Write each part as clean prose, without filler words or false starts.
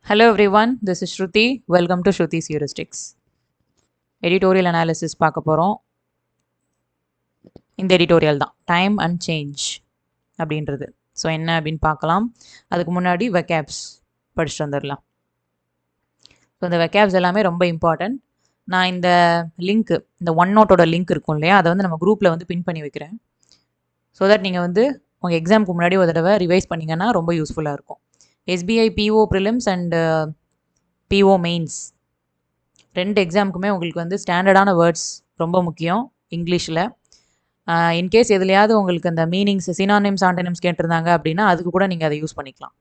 Hello everyone, this is Shruti. Welcome to Shruti's Heuristics. Editorial analysis பார்க்க போகிறோம். இந்த editorial தான் டைம் அண்ட் சேஞ்ச் அப்படின்றது. ஸோ என்ன அப்படின்னு பார்க்கலாம். அதுக்கு முன்னாடி வெக்கேப்ஸ் படிச்சுட்டு வந்துடலாம். ஸோ இந்த வெக்கேப்ஸ் எல்லாமே ரொம்ப இம்பார்ட்டன்ட். நான் இந்த லிங்க்கு, இந்த ஒன் நோட்டோட லிங்க் இருக்கும் இல்லையா, அதை வந்து நம்ம குரூப்பில் வந்து பின் பண்ணி வைக்கிறேன். ஸோ தட் நீங்கள் வந்து உங்கள் எக்ஸாமுக்கு முன்னாடி ஒரு தடவை ரிவைஸ் பண்ணிங்கன்னா ரொம்ப யூஸ்ஃபுல்லாக இருக்கும். SBI PO prelims and PO mains ரெண்டு எக்ஸாமுக்குமே உங்களுக்கு வந்து ஸ்டாண்டர்டான வேர்ட்ஸ் ரொம்ப முக்கியம் இங்கிலீஷில். இன்கேஸ் எதுலையாவது உங்களுக்கு அந்த மீனிங்ஸ் சினானிம்ஸ் ஆண்டனிம்ஸ் கேட்டிருந்தாங்க அப்படின்னா அதுக்கு கூட நீங்கள் அதை யூஸ் பண்ணிக்கலாம்.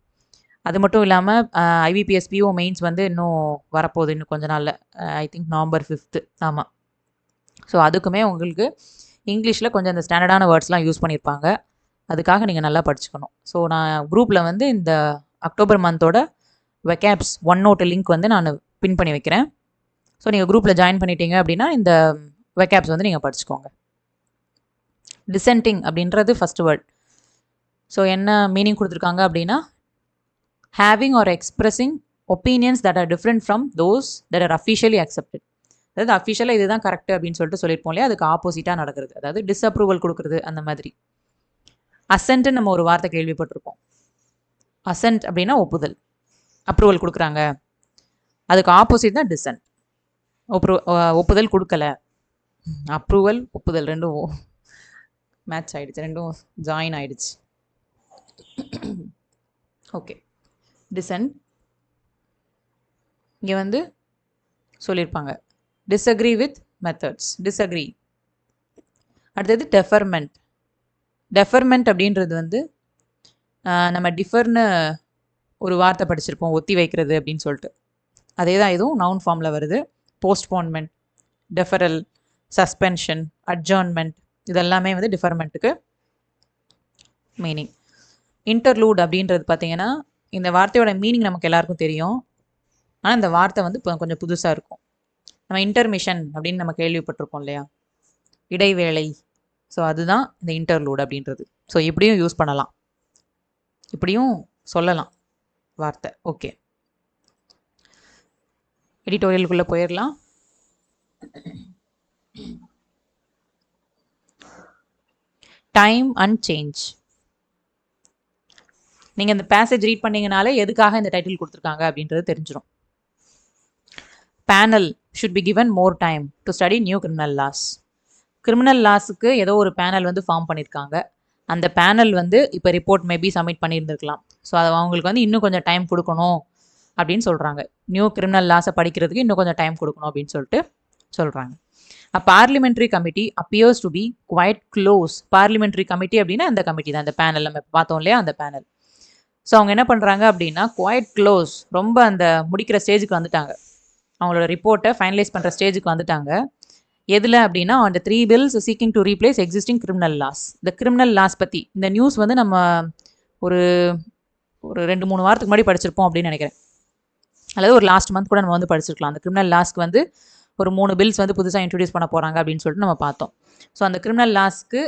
அது மட்டும் இல்லாமல் IBPS PO மெயின்ஸ் வந்து இன்னும் வரப்போகுது, இன்னும் கொஞ்ச நாளில். I think November 5th. ஆமாம். ஸோ அதுக்குமே உங்களுக்கு இங்கிலீஷில் கொஞ்சம் அந்த ஸ்டாண்டர்டான வேர்ட்ஸ்லாம் யூஸ் பண்ணியிருப்பாங்க. அதுக்காக நீங்கள் நல்லா படிச்சுக்கணும். ஸோ நான் குரூப்பில் வந்து இந்த அக்டோபர் மந்தோட வெக்கேப்ஸ் ஒன் நோட்டு லிங்க் வந்து நான் பின் பண்ணி வைக்கிறேன். ஸோ நீங்கள் குரூப்பில் ஜாயின் பண்ணிட்டீங்க அப்படின்னா இந்த வெக்கேப்ஸ் வந்து நீங்கள் படிச்சுக்கோங்க. டிசென்டிங் அப்படின்றது ஃபஸ்ட் வேர்ட். ஸோ என்ன மீனிங் கொடுத்துருக்காங்க அப்படின்னா, having or expressing opinions that are different from those that are officially accepted. அதாவது அஃபிஷியலாக இதுதான் கரெக்ட் அப்படின்னு சொல்லிட்டு சொல்லியிருப்போம் இல்லையா, அதுக்கு ஆப்போசிட்டாக நடக்கிறது, அதாவது டிஸ்அப்ரூவல் கொடுக்குறது அந்த மாதிரி. அசென்ட்னு நம்ம ஒரு வார்த்தை கேள்விப்பட்டிருப்போம். அசென்ட் அப்படின்னா ஒப்புதல், அப்ரூவல் கொடுக்குறாங்க. அதுக்கு ஆப்போசிட் தான் டிசென்ட். ஒப்புதல் கொடுக்கல. அப்ரூவல் ஒப்புதல் ரெண்டும் மேட்ச் ஆகிடுச்சு, ரெண்டும் ஜாயின் ஆகிடுச்சு. ஓகே, டிசென்ட் இங்கே வந்து சொல்லியிருப்பாங்க டிஸ்அக்ரி வித் மெத்தட்ஸ், டிஸ்அக்ரி. அடுத்தது டெஃபர்மெண்ட். டெஃபர்மெண்ட் அப்படின்றது வந்து நம்ம டிஃபர்னு ஒரு வார்த்தை படிச்சிருப்போம், ஒத்தி வைக்கிறது அப்படின்னு சொல்லிட்டு. அதே தான் இதுவும் நவுன் ஃபார்மில் வருது. போஸ்ட்போன்மெண்ட், டெஃபரல், சஸ்பென்ஷன், அட்ஜர்ன்மெண்ட் இதெல்லாமே வந்து டிஃபர்மெண்ட்டுக்கு மீனிங். இன்டர்லூட் அப்படின்றது பார்த்தீங்கன்னா, இந்த வார்த்தையோட மீனிங் நமக்கு எல்லாருக்கும் தெரியும், ஆனால் இந்த வார்த்தை வந்து இப்போ கொஞ்சம் புதுசாக இருக்கும். நம்ம இன்டர்மிஷன் அப்படின்னு நம்ம கேள்விப்பட்டிருக்கோம் இல்லையா, இடைவேளை. ஸோ அதுதான் இந்த இன்டர்லூட் அப்படின்றது. ஸோ இப்படியும் யூஸ் பண்ணலாம், இப்படியும் சொல்லலாம் வார்த்தை. ஓகே, எடிட்டோரியலுக்குள்ளே போயிடலாம். Time and change. நீங்கள் இந்த பேசேஜ் ரீட் பண்ணிங்கனாலே எதுக்காக இந்த டைட்டில் கொடுத்துருக்காங்க அப்படின்றது தெரிஞ்சிடும். Panel should be given more time to study new criminal laws. Criminal லாஸுக்கு ஏதோ ஒரு பேனல் வந்து ஃபார்ம் பண்ணியிருக்காங்க. அந்த பேனல் வந்து இப்போ ரிப்போர்ட் மேபி சப்மிட் பண்ணியிருந்துருக்கலாம். ஸோ அதை அவங்களுக்கு வந்து இன்னும் கொஞ்சம் டைம் கொடுக்கணும் அப்படின்னு சொல்கிறாங்க. நியூ கிரிமினல் லாஸை படிக்கிறதுக்கு இன்னும் கொஞ்சம் டைம் கொடுக்கணும் அப்படின்னு சொல்லிட்டு சொல்கிறாங்க. Parliamentary committee appears to be quite close. Parliamentary committee அப்படின்னா அந்த கமிட்டி தான், அந்த பேனல் நம்ம பார்த்தோம் இல்லையா, அந்த பேனல். ஸோ அவங்க என்ன பண்ணுறாங்க அப்படின்னா குவைட் க்ளோஸ், ரொம்ப அந்த முடிக்கிற ஸ்டேஜுக்கு வந்துட்டாங்க, அவங்களோட ரிப்போர்ட்டை ஃபைனலைஸ் பண்ணுற ஸ்டேஜுக்கு வந்துட்டாங்க. எதில் அப்படின்னா அந்த 3 bills seeking to replace existing criminal loss. இந்த கிரிமினல் லாஸ் பற்றி இந்த நியூஸ் வந்து நம்ம ஒரு 2-3 வாரத்துக்கு முன்னாடி படிச்சிருப்போம் அப்படின்னு நினைக்கிறேன், அல்லது ஒரு லாஸ்ட் மந்த் கூட நம்ம வந்து படிச்சிருக்கலாம். அந்த கிரிமினல் லாஸ்க்கு வந்து ஒரு 3 bills வந்து புதுசாக இன்ட்ரடியூஸ் பண்ண போகிறாங்க அப்படின்னு சொல்லிட்டு நம்ம பார்த்தோம். ஸோ அந்த கிரிமினல் லாஸ்க்கு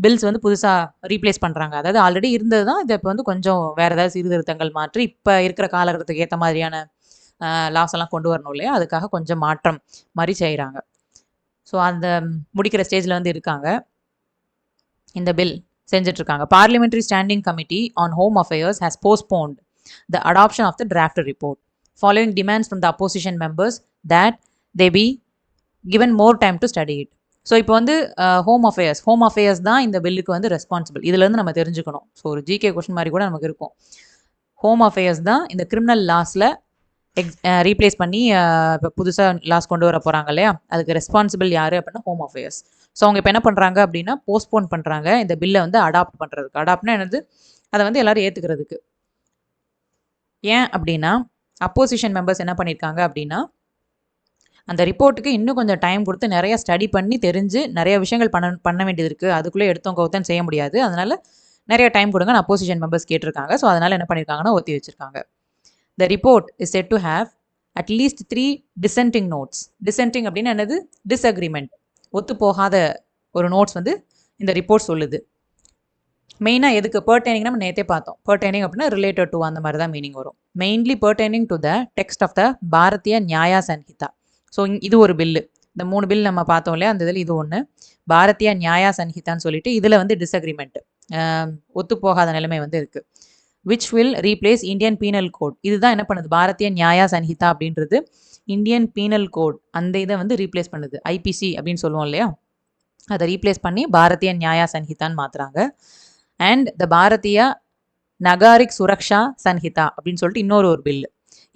பில்ஸ் வந்து புதுசாக ரீப்ளேஸ் பண்ணுறாங்க. அதாவது ஆல்ரெடி இருந்தது தான், இதை இப்போ வந்து கொஞ்சம் வேறு ஏதாவது சீர்திருத்தங்கள் மாற்றி இப்போ இருக்கிற காலகட்டத்துக்கு ஏற்ற மாதிரியான லாஸ் எல்லாம் கொண்டு வரணும் இல்லையா, அதுக்காக கொஞ்சம் மாற்றம் மாதிரி செய்கிறாங்க. ஸோ அந்த முடிக்கிற ஸ்டேஜில் வந்து இருக்காங்க, இந்த பில் செஞ்சிட்ருக்காங்க. Parliamentary standing committee on home affairs has postponed the adoption of the draft report following demands from the opposition members that they be given more time to study it. So இப்போ வந்து home affairs தான் இந்த பில்லுக்கு வந்து responsible. இதுலேருந்து நம்ம தெரிஞ்சுக்கணும். So ஒரு ஜிகே கொஸ்டின் மாதிரி கூட நமக்கு இருக்கும். ஹோம் அஃபேர்ஸ் தான் இந்த கிரிமினல் லாஸில் ரீப்ளேஸ் பண்ணி இப்போ புதுசாக லாஸ் கொண்டு வர போகிறாங்க இல்லையா, அதுக்கு ரெஸ்பான்சிபிள் யார் அப்படின்னா ஹோம் அஃபேர்ஸ். ஸோ அவங்க இப்போ என்ன பண்ணுறாங்க அப்படின்னா போஸ்ட்போன் பண்ணுறாங்க இந்த பில்லை வந்து அடாப்ட் பண்ணுறதுக்கு. அடாப்ட்னா என்னது, அதை வந்து எல்லோரும் ஏற்றுக்கிறதுக்கு. ஏன் அப்படின்னா அப்போசிஷன் மெம்பர்ஸ் என்ன பண்ணியிருக்காங்க அப்படின்னா அந்த ரிப்போர்ட்டுக்கு இன்னும் கொஞ்சம் டைம் கொடுத்து நிறைய ஸ்டடி பண்ணி தெரிஞ்சு நிறைய விஷயங்கள் பண்ண வேண்டியது இருக்குது, அதுக்குள்ளே எடுத்தோம் கவுத்தன் செய்ய முடியாது, அதனால் நிறைய டைம் கொடுங்கன்னு அப்போசிஷன் மெம்பர்ஸ் கேட்டிருக்காங்க. ஸோ அதனால் என்ன பண்ணியிருக்காங்கன்னா ஒத்தி வச்சுருக்காங்க. The report is said to have at least 3 dissenting notes. Dissenting அப்படின்னா என்னது, டிஸ்அக்ரிமெண்ட், ஒத்து போகாத ஒரு நோட்ஸ் வந்து இந்த ரிப்போர்ட் சொல்லுது. மெயினாக எதுக்கு pertaining நம்ம நேற்றே பார்த்தோம். pertaining அப்படின்னா ரிலேட்டட் டு அந்த மாதிரி தான் மீனிங் வரும். Mainly pertaining to the text of the Bharatiya Nyaya Sanhita. So இது ஒரு பில்லு. இந்த 3 பில் நம்ம பார்த்தோம் இல்லையா, அந்த இதில் இது ஒன்று பாரதிய நியாயா சன்ஹிதான்னு சொல்லிட்டு இதில் வந்து டிஸ்அக்ரிமெண்ட், ஒத்துப்போகாத நிலைமை வந்து இருக்குது. Which will replace Indian penal code. இதுதான் என்ன பண்ணுது, பாரதிய நியாயா சன்ஹிதா அப்படின்றது இந்தியன் பீனல் கோட் அந்த இதை வந்து ரீப்ளேஸ் பண்ணுது. ஐபிசி அப்படின்னு சொல்லுவோம் இல்லையா, அதை ரீப்ளேஸ் பண்ணி பாரதிய நியாயா சன்ஹிதான்னு மாற்றுறாங்க. அண்ட் த பாரதிய நகாரிக் சுரக்ஷா சன்ஹிதா அப்படின்னு சொல்லிட்டு இன்னொரு ஒரு பில்லு.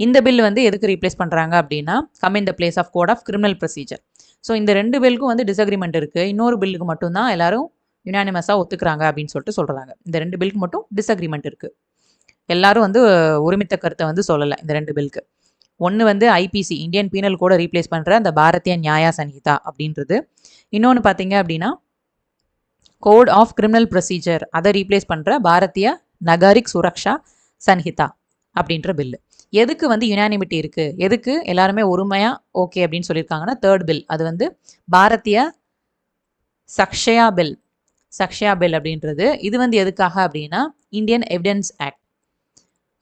இந்த பில் வந்து எதுக்கு ரீப்ளேஸ் பண்ணுறாங்க அப்படின்னா come in the place of code of criminal procedure. So இந்த 2 பில்லுக்கும் வந்து டிஸ்அக்ரிமெண்ட் இருக்குது. இன்னொரு பில்லுக்கு மட்டும்தான் எல்லாரும் யுனானிமஸாக ஒத்துக்கிறாங்க அப்படின்னு சொல்லிட்டு சொல்கிறாங்க. இந்த 2 பில்லுக்கு மட்டும் டிஸ்அக்ரிமெண்ட் இருக்குது. எல்லாரும் வந்து ஒருமித்த கருத்தை வந்து சொல்லலை இந்த 2 பில்லுக்கு. ஒன்று வந்து ஐபிசி இந்தியன் பீனல் கோடை ரீப்ளேஸ் பண்ணுற அந்த பாரதிய நியாயா சன்ஹிதா அப்படின்றது. இன்னொன்று பார்த்தீங்க அப்படின்னா கோட் ஆஃப் கிரிமினல் ப்ரொசீஜர் அதை ரீப்ளேஸ் பண்ணுற பாரதிய நகாரிக் சுரக்ஷா சன்ஹிதா அப்படின்ற பில்லு. எதுக்கு வந்து யுனானிமிட்டி இருக்குது, எதுக்கு எல்லாருமே ஒருமையாக ஓகே அப்படின்னு சொல்லியிருக்காங்கன்னா தேர்ட் பில், அது வந்து பாரதிய சக்ஷயா பில். சக்ஷயா பில் அப்படின்றது இது வந்து எதுக்காக அப்படின்னா இந்தியன் எவிடன்ஸ் ஆக்ட்,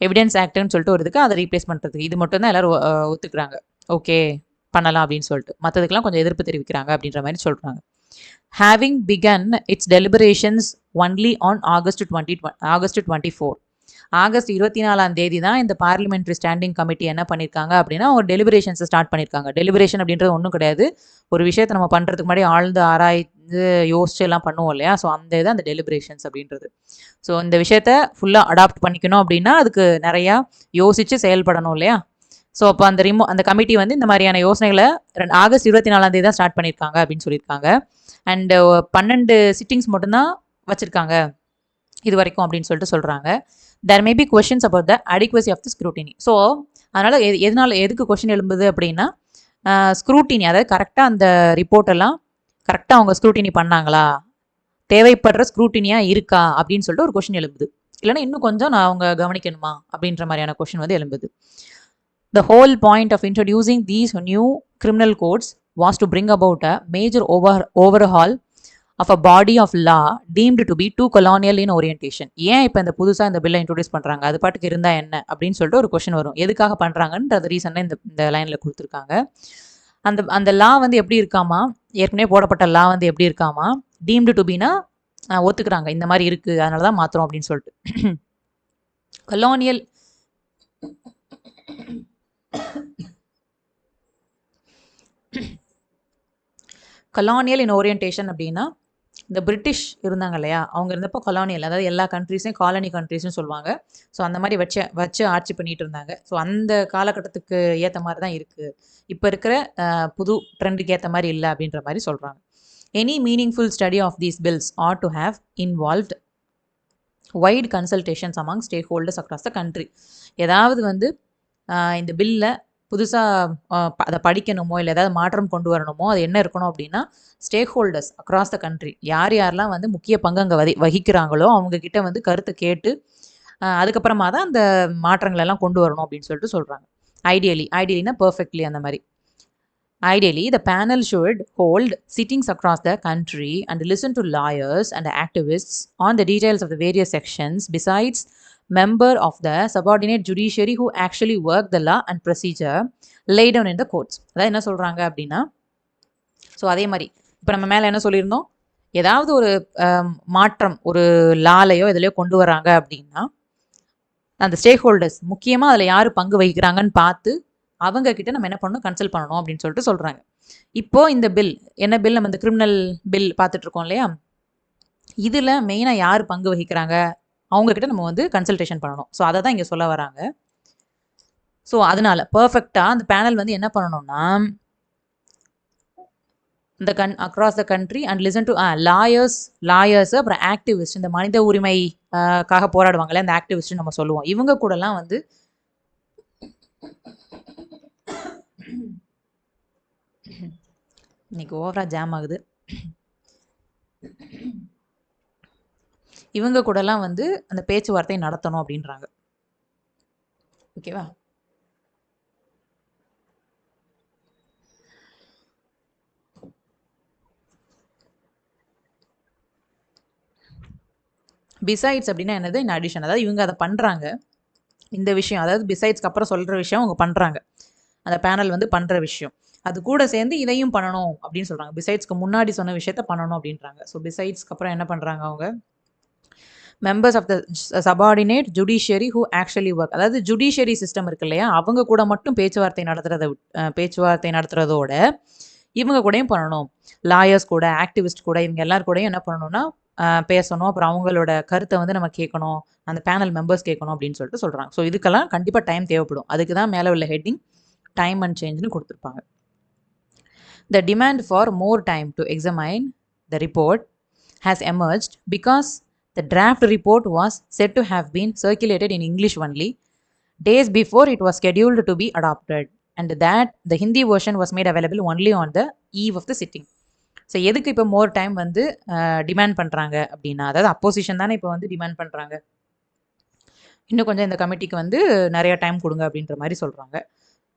எவிடன்ஸ் ஆக்ட்னு சொல்லிட்டு ஒரு இதுக்கு அதை ரீப்ளேஸ் பண்ணுறதுக்கு. இது மட்டும் தான் எல்லாரும் ஒத்துக்கிறாங்க, ஓகே பண்ணலாம் அப்படின்னு சொல்லிட்டு. மற்றதுக்கெல்லாம் கொஞ்சம் எதிர்ப்பு தெரிவிக்கிறாங்க அப்படின்ற மாதிரி சொல்கிறாங்க. having begun its deliberations only on August 24. August 24ஆம் தேதி தான் இந்த பார்லிமெண்ட்ரி ஸ்டாண்டிங் கமிட்டி என்ன பண்ணியிருக்காங்க அப்படின்னா ஒரு டெலிபரேஷன்ஸை ஸ்டார்ட் பண்ணியிருக்காங்க. டெலிபரேஷன் அப்படின்றது ஒன்றும் கிடையாது, ஒரு விஷயத்தை நம்ம பண்ணுறதுக்கு முன்னாடி ஆழ்ந்து ஆராய்ந்து யோசிச்சு எல்லாம் பண்ணுவோம் இல்லையா, ஸோ அந்த இது அந்த டெலிபரேஷன்ஸ் அப்படின்றது. ஸோ இந்த விஷயத்த ஃபுல்லாக அடாப்ட் பண்ணிக்கணும் அப்படின்னா அதுக்கு நிறையா யோசித்து செயல்படணும் இல்லையா. ஸோ அப்போ அந்த கமிட்டி வந்து இந்த மாதிரியான யோசனைகளை ஆகஸ்ட் 24ஆம் தேதி தான் ஸ்டார்ட் பண்ணியிருக்காங்க அப்படின்னு சொல்லியிருக்காங்க. அண்டு 12 சிட்டிங்ஸ் மட்டும்தான் வச்சுருக்காங்க இது வரைக்கும் அப்படின்னு சொல்லிட்டு சொல்கிறாங்க. There may be questions about the adequacy of the scrutiny. So அதனால் எதுக்கு கொஷின் எழும்புது அப்படின்னா ஸ்க்ரூட்டினி, அதாவது கரெக்டாக அந்த ரிப்போர்ட்டெல்லாம் கரெக்டாக அவங்க ஸ்க்ரூட்டினி பண்ணாங்களா, தேவைப்படுற ஸ்க்ரூட்டினியாக இருக்கா அப்படின்னு சொல்லிட்டு ஒரு கொஷின் எழும்புது. இல்லைன்னா இன்னும் கொஞ்சம் அவங்க கவனிக்கணுமா அப்படின்ற மாதிரியான கொஷின் வந்து எழும்புது. The whole point of introducing these new criminal codes was to bring about a major overhaul of a body of law deemed to be too colonial in orientation. ஏன் இப்போ இந்த புதுசாக இந்த பில்லை இன்ட்ரோடியூஸ் பண்ணுறாங்க, அது பாட்டுக்கு இருந்தால் என்ன அப்படின்னு சொல்லிட்டு ஒரு கொஷின் வரும். எதுக்காக பண்ணுறாங்கன்றது ரீசனாக இந்த லைனில் கொடுத்துருக்காங்க. அந்த லா வந்து எப்படி இருக்காமா, ஏற்கனவே போடப்பட்ட லா வந்து எப்படி இருக்காமா, டீம்டு டு பீனா ஒத்துக்கிறாங்க இந்த மாதிரி இருக்குது அதனால தான் மாற்றுறோம் அப்படின்னு சொல்லிட்டு. கலானியல் இன் ஓரியன்டேஷன் அப்படின்னா இந்த பிரிட்டிஷ் இருந்தாங்க இல்லையா, அவங்க இருந்தப்போ கலானியல், அதாவது எல்லா கண்ட்ரீஸையும் காலனி கண்ட்ரீஸ்னு சொல்லுவாங்க. ஸோ அந்த மாதிரி வச்சு ஆட்சி பண்ணிட்டு இருந்தாங்க. ஸோ அந்த காலகட்டத்துக்கு ஏற்ற மாதிரி தான் இருக்குது, இப்போ இருக்கிற புது ட்ரெண்டுக்கு ஏற்ற மாதிரி இல்லை அப்படின்ற மாதிரி சொல்கிறாங்க. Any meaningful study of these bills are to have involved wide consultations among stakeholders across the country. ஏதாவது வந்து இந்த பில்லை புதுசாக அதை படிக்கணுமோ இல்லை ஏதாவது மாற்றம் கொண்டு வரணுமோ அது என்ன இருக்கணும் அப்படின்னா stack holders across the country, யார் யாரெல்லாம் வந்து முக்கிய பங்கு அங்கே வகிக்கிறாங்களோ அவங்கக்கிட்ட வந்து கருத்தை கேட்டு அதுக்கப்புறமா தான் அந்த மாற்றங்கள் எல்லாம் கொண்டு வரணும் அப்படின்னு சொல்லிட்டு சொல்கிறாங்க. ஐடியலினா பர்ஃபெக்ட்லி அந்த மாதிரி. Ideally, the panel should hold sittings across the country and listen to lawyers and activists on the details of the various sections, besides member of the subordinate judiciary who actually work the law and procedure laid down in the courts. அதாவது என்ன சொல்கிறாங்க அப்படின்னா, so அதே மாதிரி இப்போ நம்ம மேலே என்ன சொல்லியிருந்தோம், ஏதாவது ஒரு மாற்றம் ஒரு லாலையோ இதிலையோ கொண்டு வராங்க அப்படின்னா அந்த ஸ்டேக் ஹோல்டர்ஸ் முக்கியமாக அதில் யார் பங்கு வகிக்கிறாங்கன்னு பார்த்து அவங்க கிட்ட நம்ம என்ன பண்ணணும், கன்சல்ட் பண்ணணும் அப்படின்னு சொல்லிட்டு சொல்கிறாங்க. இப்போது இந்த பில் என்ன பில், நம்ம இந்த கிரிமினல் பில் பார்த்துட்ருக்கோம் இல்லையா, இதில் மெயினாக யார் பங்கு வகிக்கிறாங்க அவங்கக்கிட்ட நம்ம வந்து கன்சல்டேஷன் பண்ணணும். ஸோ அதை தான் இங்கே சொல்ல வராங்க. ஸோ அதனால் பர்ஃபெக்டாக அந்த பேனல் வந்து என்ன பண்ணணும்னா இந்த across the country and listen to lawyers அப்புறம் ஆக்டிவிஸ்ட், இந்த மனித உரிமைக்காக போராடுவாங்களே அந்த ஆக்டிவிஸ்ட் நம்ம சொல்லுவோம், இவங்க கூடலாம் வந்து இன்னைக்கு ஓவரா ஜாம் ஆகுது, இவங்க கூடலாம் வந்து அந்த பேச்சுவார்த்தை நடத்தணும் அப்படின்றாங்க. ஓகேவா. பிசைட்ஸ் அப்படின்னா என்னது, இன் அடிஷன். அதாவது இவங்க அதை பண்ணுறாங்க, இந்த விஷயம், அதாவது பிசைட்ஸ்க்கு அப்புறம் சொல்கிற விஷயம் அவங்க பண்ணுறாங்க, அந்த பேனல் வந்து பண்ணுற விஷயம், அது கூட சேர்ந்து இதையும் பண்ணணும் அப்படின்னு சொல்கிறாங்க. பிசைட்ஸ்க்கு முன்னாடி சொன்ன விஷயத்த பண்ணணும் அப்படின்றாங்க. ஸோ பிசைட்ஸ்க்கு அப்புறம் என்ன பண்ணுறாங்க அவங்க, members of the subordinate judiciary who actually work, அதாவது ஜுடிஷியரி சிஸ்டம் இருக்கு இல்லையா, அவங்க கூட மட்டும் பேச்சுவார்த்தை நடத்துறதோட இவங்க கூடயும் பண்ணணும். லாயர்ஸ் கூட, ஆக்டிவிஸ்ட் கூட, இவங்க எல்லாரும் கூடயும் என்ன பண்ணணும்னா பேசணும். அப்புறம் அவங்களோட கருத்தை வந்து நம்ம கேட்கணும், அந்த பேனல் மெம்பர்ஸ் கேட்கணும் அப்படின்னு சொல்லிட்டு சொல்கிறாங்க. ஸோ இதுக்கெல்லாம் கண்டிப்பாக டைம் தேவைப்படும். அதுக்கு தான் மேலே உள்ள ஹெட்டிங் டைம் அண்ட் சேஞ்சுன்னு கொடுத்துருப்பாங்க. The demand for more time to examine the report has emerged because the draft report was said to have been circulated in English only days before it was scheduled to be adopted, and that the Hindi version was made available only on the eve of the sitting. So எதுக்கு இப்போ more time வந்து demand பண்ணுறாங்க அப்படின்னா, அதாவது opposition தானே இப்போ வந்து demand பண்ணுறாங்க, இன்னும் கொஞ்சம் இந்த கமிட்டிக்கு வந்து நிறைய டைம் கொடுங்க அப்படின்ற மாதிரி சொல்கிறாங்க.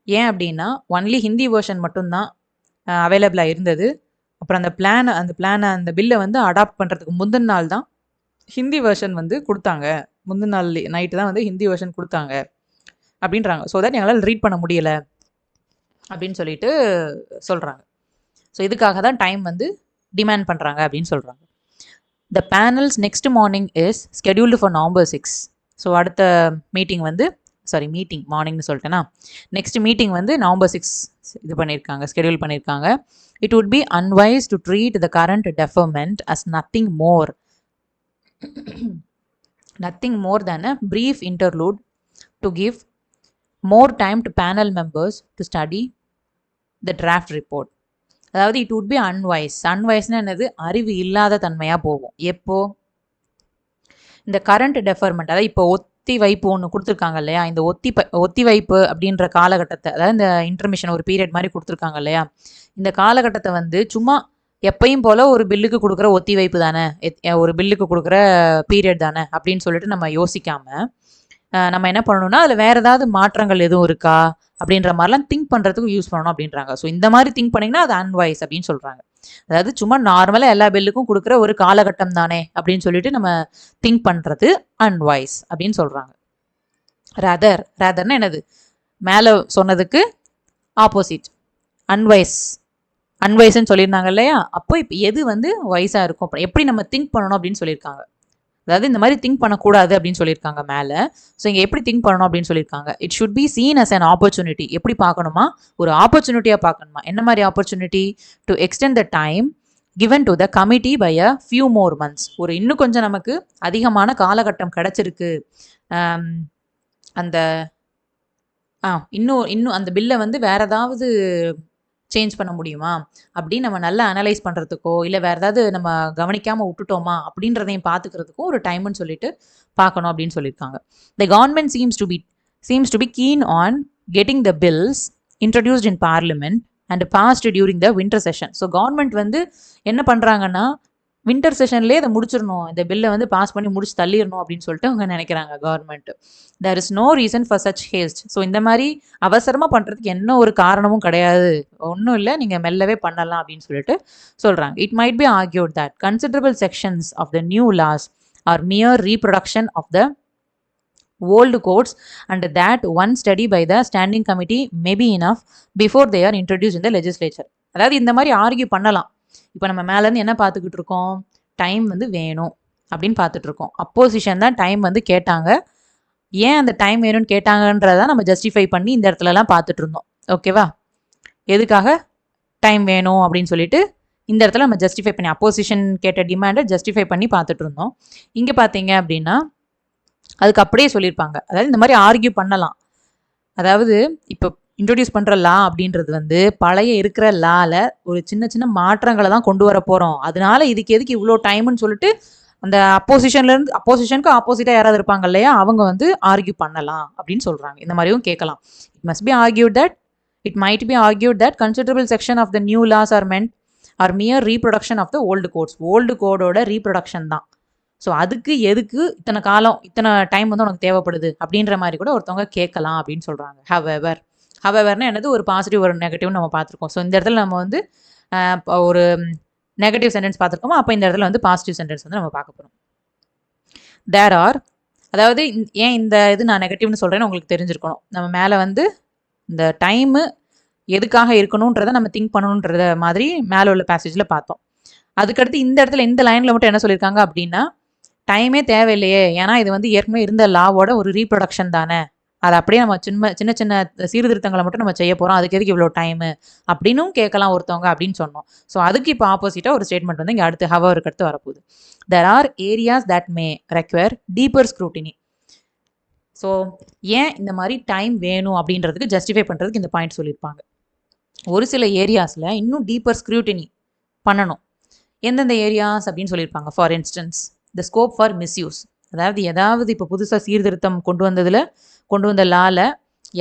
ஏன் அப்படின்னா, ஒன்லி ஹிந்தி வேர்ஷன் மட்டும்தான் அவைலபிளாக இருந்தது. அப்புறம் அந்த பில்லை வந்து அடாப்ட் பண்ணுறதுக்கு முந்தின நாள் தான் ஹிந்தி வேர்ஷன் வந்து கொடுத்தாங்க, முந்தின நாள் நைட்டு தான் வந்து ஹிந்தி வேர்ஷன் கொடுத்தாங்க அப்படின்றாங்க. ஸோ தட் எங்களால் ரீட் பண்ண முடியலை அப்படின்னு சொல்லிட்டு சொல்கிறாங்க. ஸோ இதுக்காக தான் டைம் வந்து டிமாண்ட் பண்ணுறாங்க அப்படின்னு சொல்கிறாங்க. The panel's next morning is scheduled for November 6. So அடுத்த மீட்டிங் வந்து மார்னிங்னு சொல்லிட்டேன்னா, நெக்ஸ்ட் மீட்டிங் வந்து November 6 இது பண்ணியிருக்காங்க, ஸ்கெடியூல் பண்ணியிருக்காங்க. It would be unwise to treat the current deferment as nothing more than a brief interlude to give more time to panel members to study the draft report. அதாவது it would B அன்வைஸ்னா என்னது, அறிவு இல்லாத தன்மையாக போகும். எப்போ இந்த current deferment, அதாவது இப்போ ஒத்தி வைப்பு ஒன்று கொடுத்துருக்காங்க இல்லையா, இந்த ஒத்தி வைப்பு அப்படின்ற காலகட்டத்தை, அதாவது இந்த இன்டர்மிஷன் ஒரு பீரியட் மாதிரி கொடுத்துருக்காங்க இல்லையா, இந்த காலகட்டத்தை வந்து சும்மா எப்பயும் போல் ஒரு பில்லுக்கு கொடுக்குற ஒத்தி வைப்பு தானே, ஒரு பில்லுக்கு கொடுக்குற பீரியட் தானே அப்படின்னு சொல்லிட்டு நம்ம யோசிக்காமல் நம்ம என்ன பண்ணணும்னா, அதில் வேறு ஏதாவது மாற்றங்கள் எதுவும் இருக்கா அப்படின்ற மாதிரிலாம் திங்க் பண்ணுறதுக்கு யூஸ் பண்ணணும் அப்படின்றாங்க. ஸோ இந்த மாதிரி திங்க் பண்ணிங்கன்னா அது அன்வைஸ் அப்படின்னு சொல்கிறாங்க. அதாவது சும்மா நார்மலாக எல்லா பில்லுக்கும் கொடுக்குற ஒரு காலகட்டம் தானே அப்படின்னு சொல்லிட்டு நம்ம திங்க் பண்ணுறது அன்வைஸ் அப்படின்னு சொல்கிறாங்க. ரேதர்னா மேலே சொன்னதுக்கு ஆப்போசிட் அன்வைஸ்ன்னு சொல்லியிருந்தாங்க இல்லையா. அப்போ இப்போ எது வந்து வைஸாக இருக்கும், எப்படி நம்ம திங்க் பண்ணணும் அப்படின்னு சொல்லியிருக்காங்க. அதாவது இந்த மாதிரி திங்க் பண்ணக்கூடாது அப்படின்னு சொல்லியிருக்காங்க மேலே. ஸோ இங்கே எப்படி திங்க் பண்ணணும் அப்படின்னு சொல்லியிருக்காங்க. It should be seen as an opportunity. எப்படி பார்க்கணுமா, ஒரு ஆப்பர்ச்சுனிட்டியாக பார்க்கணுமா. என்ன மாதிரி opportunity, to extend the time given to the committee by a few more months. ஒரு இன்னும் கொஞ்சம் நமக்கு அதிகமான காலகட்டம் கிடைச்சிருக்கு, அந்த இன்னும் அந்த பில்லை வந்து வேற ஏதாவது சேஞ்ச் பண்ண முடியுமா அப்படின்னு நம்ம நல்லா அனலைஸ் பண்ணுறதுக்கோ, இல்லை வேறு ஏதாவது நம்ம கவனிக்காமல் விட்டுட்டோமா அப்படின்றதையும் பார்த்துக்கிறதுக்கும் ஒரு டைம்னு சொல்லிட்டு பார்க்கணும் அப்படின்னு சொல்லியிருக்காங்க. The government seems to be keen on getting the bills introduced in parliament and passed during the winter session. So government வந்து என்ன பண்ணுறாங்கன்னா, வின்டர் செஷன்லேயே அதை முடிச்சிடணும், இந்த பில்லை வந்து பாஸ் பண்ணி முடிச்சு தள்ளிடணும் அப்படின்னு சொல்லிட்டு அவங்க நினைக்கிறாங்க government. There is no reason for such haste. So இந்த மாதிரி அவசரமாக பண்ணுறதுக்கு என்ன ஒரு காரணமும் கிடையாது, ஒன்றும் இல்லை, நீங்கள் மெல்லவே பண்ணலாம் அப்படின்னு சொல்லிட்டு சொல்கிறாங்க. It might be argued that considerable sections of the new laws are mere reproduction of the old codes and that one study by the standing committee may be enough before they are introduced in the legislature. அதாவது இந்த மாதிரி argue பண்ணலாம். இப்போ நம்ம மேலேருந்து என்ன பார்த்துக்கிட்டு இருக்கோம், டைம் வந்து வேணும் அப்படின்னு பார்த்துட்டு இருக்கோம். அப்போசிஷன் தான் டைம் வந்து கேட்டாங்க, ஏன் அந்த டைம் வேணும்னு கேட்டாங்கன்றதான் நம்ம ஜஸ்டிஃபை பண்ணி இந்த இடத்துலலாம் பார்த்துட்டு இருந்தோம். ஓகேவா, எதுக்காக டைம் வேணும் அப்படின்னு சொல்லிட்டு இந்த இடத்துல நம்ம ஜஸ்டிஃபை பண்ணி, அப்போசிஷன் கேட்ட டிமாண்டை ஜஸ்டிஃபை பண்ணி பார்த்துட்டு இருந்தோம். இங்கே பார்த்தீங்க அப்படின்னா அதுக்கு அப்படியே சொல்லியிருப்பாங்க. அதாவது இந்த மாதிரி ஆர்கியூ பண்ணலாம். அதாவது இப்போ இன்ட்ரடியூஸ் பண்ணுற லா அப்படின்றது வந்து பழைய இருக்கிற லாவில் ஒரு சின்ன சின்ன மாற்றங்களை தான் கொண்டு வர போகிறோம், அதனால இதுக்கு எதுக்கு இவ்வளோ டைம்னு சொல்லிட்டு அந்த அப்போசிஷனுக்கு ஆப்போசிட்டாக யாராவது இருப்பாங்க இல்லையா, அவங்க வந்து ஆர்கியூ பண்ணலாம் அப்படின்னு சொல்கிறாங்க. இந்த மாதிரியும் கேட்கலாம். It might be argued that considerable section of the new laws are mere reproduction of the old codes. Old கோடோட ரீப்ரொடக்ஷன் தான். ஸோ அதுக்கு எதுக்கு இத்தனை டைம் வந்து உனக்கு தேவைப்படுது அப்படின்ற மாதிரி கூட ஒருத்தவங்க கேட்கலாம் அப்படின்னு சொல்கிறாங்க. ஹவெவர்னா என்னது, ஒரு பாசிட்டிவ் ஒரு நெகட்டிவ்னு நம்ம பார்த்துருக்கோம். ஸோ இந்த இடத்துல நம்ம வந்து ஒரு நெகட்டிவ் சென்டென்ஸ் பார்த்துருக்கோமோ, அப்போ இந்த இடத்துல வந்து பாசிட்டிவ் சென்டென்ஸ் வந்து நம்ம பார்க்க போகிறோம். தேர் ஆர், அதாவது ஏன் இந்த இது நான் நெகட்டிவ்னு சொல்கிறேன்னு உங்களுக்கு தெரிஞ்சிருக்கணும். நம்ம மேலே வந்து இந்த டைமு எதுக்காக இருக்கணுன்றதை நம்ம திங்க் பண்ணணுன்றத மாதிரி மேலே உள்ள பேசேஜில் பார்த்தோம். அதுக்கடுத்து இந்த இடத்துல இந்த லைனில் மட்டும் என்ன சொல்லியிருக்காங்க அப்படின்னா, டைமே தேவையில்லையே, ஏன்னா இது வந்து ஏற்கனவே இருந்த லாவோட ஒரு ரீப்ரொடக்ஷன் தானே, அதை அப்படியே நம்ம சின்ன சின்ன சீர்திருத்தங்களை மட்டும் நம்ம செய்ய போகிறோம், அதுக்கு எதுக்கு இவ்வளோ டைமு அப்படின்னும் கேட்கலாம் ஒருத்தவங்க அப்படின்னு சொன்னோம். ஸோ அதுக்கு இப்போ ஆப்போசிட்டாக ஒரு ஸ்டேட்மெண்ட் வந்து இங்கே அடுத்து ஹவருக்கு அடுத்து வரப்போகுது. There are areas that may require deeper scrutiny. So ஏன் இந்த மாதிரி டைம் வேணும் அப்படின்றதுக்கு ஜஸ்டிஃபை பண்ணுறதுக்கு இந்த பாயிண்ட் சொல்லியிருப்பாங்க. ஒரு சில ஏரியாஸில் இன்னும் டீப்பர் ஸ்க்ரூட்டினி பண்ணணும். எந்தெந்த ஏரியாஸ் அப்படின்னு சொல்லியிருப்பாங்க. For instance the scope for misuse, அதாவது இப்போ புதுசாக சீர்திருத்தம் கொண்டு வந்த லால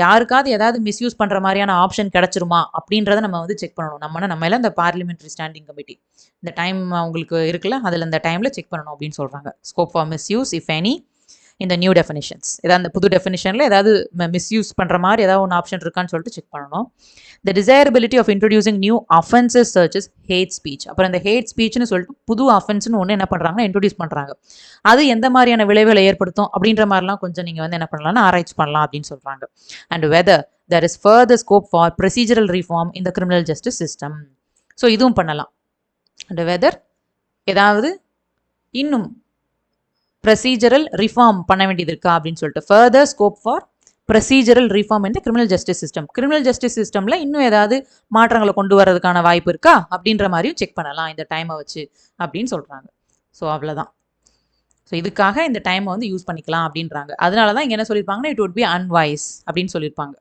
யாருக்காவது ஏதாவது மிஸ்யூஸ் பண்ணுற மாதிரியான ஆப்ஷன் கிடச்சிருமா அப்படின்றத நம்ம வந்து செக் பண்ணணும். நம்ம எல்லாம் இந்த பார்லிமெண்ட்ரி ஸ்டாண்டிங் கமிட்டி இந்த டைம் அவங்களுக்கு இருக்குல்ல, அதில் இந்த டைமில் செக் பண்ணணும் அப்படின்னு சொல்கிறாங்க. Scope for misuse if any இந்த நியூ டெஃபினிஷன்ஸ், ஏதாவது அந்த புது டெஃபினிஷனில் ஏதாவது மிஸ்யூஸ் பண்ணுற மாதிரி ஏதாவது ஒன்று ஆப்ஷன் இருக்கான்னு சொல்லிட்டு செக் பண்ணணும். The desirability of introducing new offences சர்ச்சஸ் ஹேட் ஸ்பீச். அப்புறம் இந்த ஹேட் ஸ்பீச்னு சொல்லிட்டு புது அஃபென்ஸ்னு ஒன்று என்ன பண்ணுறாங்கன்னா இன்ட்ரடியூஸ் பண்ணுறாங்க. அது எந்த மாதிரியான விளைவுகளை ஏற்படுத்தும் அப்படின்ற மாதிரிலாம் கொஞ்சம் நீங்கள் வந்து என்ன பண்ணலாம்னா ஆராய்ச்சி பண்ணலாம் அப்படின்னு சொல்கிறாங்க. And whether there is further scope for procedural reform in the criminal justice system. So இதுவும் பண்ணலாம். அண்ட் வெதர் ஏதாவது இன்னும் ப்ரொசீஜரல் ரிஃபார்ம் பண்ண வேண்டியது இருக்கா அப்படின்னு சொல்லிட்டு, further scope for procedural reform இந்த criminal justice system. Criminal justice சிஸ்டமில் இன்னும் ஏதாவது மாற்றங்களை கொண்டு வரதுக்கான வாய்ப்பு இருக்கா அப்படின்ற மாதிரியும் செக் பண்ணலாம் இந்த டைமை வச்சு அப்படின்னு சொல்கிறாங்க. ஸோ அவ்வளோதான். ஸோ இதுக்காக இந்த டைமை வந்து யூஸ் பண்ணிக்கலாம் அப்படின்றாங்க. அதனால தான் இங்கே என்ன சொல்லியிருப்பாங்கன்னா இட் வுட் பி அன்வைஸ் அப்படின்னு சொல்லியிருப்பாங்க.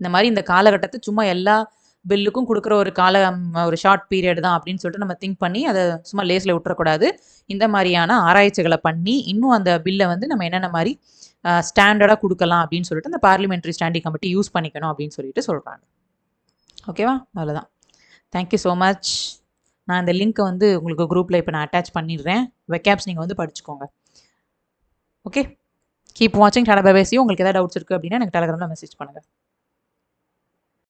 இந்த மாதிரி இந்த காலகட்டத்தை சும்மா எல்லா பில்லுக்கும் கொடுக்குற ஒரு ஷார்ட் பீரியட் தான் அப்படின்னு சொல்லிட்டு நம்ம திங்க் பண்ணி அதை சும்மா லேஸில் விட்டுறக்கூடாது. இந்த மாதிரியான ஆராய்ச்சிகளை பண்ணி இன்னும் அந்த பில்லை வந்து நம்ம என்னென்ன மாதிரி ஸ்டாண்டர்டாக கொடுக்கலாம் அப்படின்னு சொல்லிட்டு அந்த பார்லிமெண்ட்ரி ஸ்டாண்டிங் கமிட்டி யூஸ் பண்ணிக்கணும் அப்படின்னு சொல்லிட்டு சொல்கிறாங்க. ஓகேவா? அவ்வளோதான். Thank you so much. நான் இந்த லிங்க்கை வந்து உங்களுக்கு குரூப்பில் இப்போ நான் அட்டாச் பண்ணிடுறேன். வெக்காப்ஸ் நீங்கள் வந்து படிச்சுக்கோங்க. ஓகே, கீப் வாட்சிங். Tata bye bye. See you. உங்களுக்கு ஏதாவது டவுட்ஸ் இருக்குது அப்படின்னா எனக்கு டெலகிராமில் மெசேஜ் பண்ணுங்கள்.